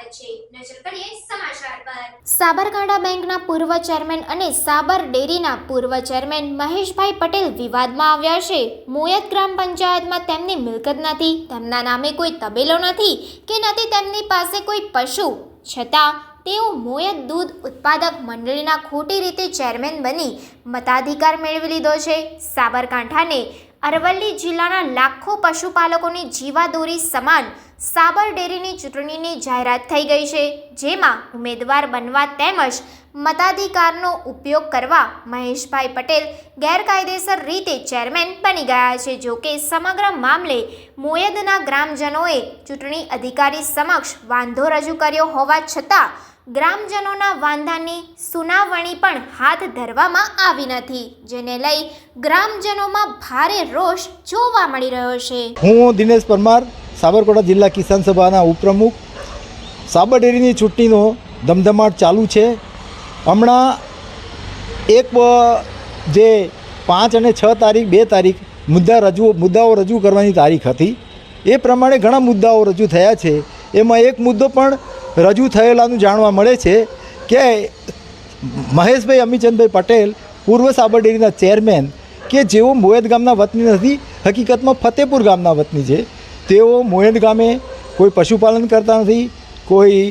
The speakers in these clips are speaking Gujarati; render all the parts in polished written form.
સ્વાગત છે। નજર કરીએ સમાચાર પર। સાબરકાંઠા બેંકના પૂર્વ ચેરમેન અને સાબર ડેરીના પૂર્વ ચેરમેન મહેશભાઈ પટેલ વિવાદમાં આવ્યા છે। મોયત ગ્રામ પંચાયતમાં તેમની મિલકત નથી, તેમના નામે કોઈ તબેલો નથી કે નથી તેમની પાસે કોઈ પશુ, છતાં તેઓ મોયત દૂધ ઉત્પાદક મંડળીના ખોટી રીતે ચેરમેન બની મતાધિકાર મેળવી લીધો છે। સાબરકાંઠાને અરવલ્લી જિલ્લાના લાખો પશુપાલકોની જીવાદોરી સમાન સાબર ડેરીની ચૂંટણીની જાહેરાત થઈ ગઈ છે, જેમાં ઉમેદવાર બનવા તેમજ મતાધિકારનો ઉપયોગ કરવા મહેશભાઈ પટેલ ગેરકાયદેસર રીતે ચેરમેન બની ગયા છે। જો કે સમગ્ર મામલે મોયદના ગ્રામજનોએ ચૂંટણી અધિકારી સમક્ષ વાંધો રજૂ કર્યો હોવા છતાં ગ્રામજનોના વાંધાની સુનાવણી પણ હાથ ધરવામાં આવી નથી, જેને લઈ ગ્રામજનોમાં ભારે રોષ જોવા મળી રહ્યો છે। હું દિનેશ પરમાર, સાબરકાંઠા જિલ્લા કિસાન સભાના ઉપપ્રમુખ। સાબર ડેરીની ચૂંટણીનો ધમધમાટ ચાલુ છે। હમણાં એક જે 5 અને 6 તારીખ 2 તારીખ મુદ્દાઓ રજૂ કરવાની તારીખ હતી, એ પ્રમાણે ઘણા મુદ્દાઓ રજૂ થયા છે। એમાં એક મુદ્દો પણ રજૂ થયેલાનું જાણવા મળે છે કે મહેશભાઈ અમીચંદભાઈ પટેલ, પૂર્વ સાબર ડેરીના ચેરમેન, કે જેઓ મોયત ગામના વતની નથી, હકીકતમાં ફતેપુર ગામના વતની છે, તેઓ મોયત ગામે કોઈ પશુપાલન કરતા નથી, કોઈ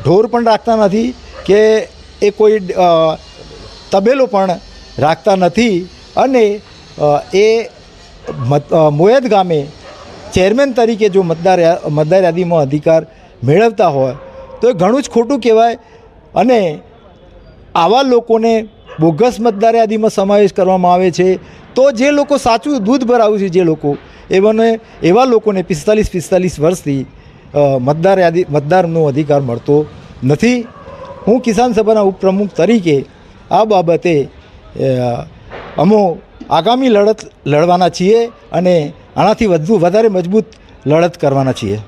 ઢોર પણ રાખતા નથી કે એ કોઈ તબેલો પણ રાખતા નથી, અને એ મોયત ગામે ચેરમેન તરીકે જો મતદાર યાદીમાં અધિકાર મેળવતા હોય તો એ ઘણું જ ખોટું કહેવાય। અને આવા લોકોને બોગસ મતદાર યાદીમાં સમાવેશ કરવામાં આવે છે, તો જે લોકો સાચું દૂધ ભરાવું છે, જે લોકો એવા લોકોને 45 વર્ષથી મતદારનો અધિકાર મળતો નથી। હું કિસાન સભાના ઉપપ્રમુખ તરીકે આ બાબતે અમો આગામી લડત લડવાના છીએ અને આનાથી વધારે મજબૂત લડત કરવાના છીએ।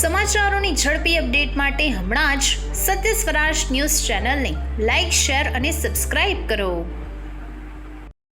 સમાચારોની ઝડપી અપડેટ માટે હમણાં જ સત્ય સ્વરાજ ન્યૂઝ ચેનલને લાઇક, શેર અને સબસ્ક્રાઇબ કરો।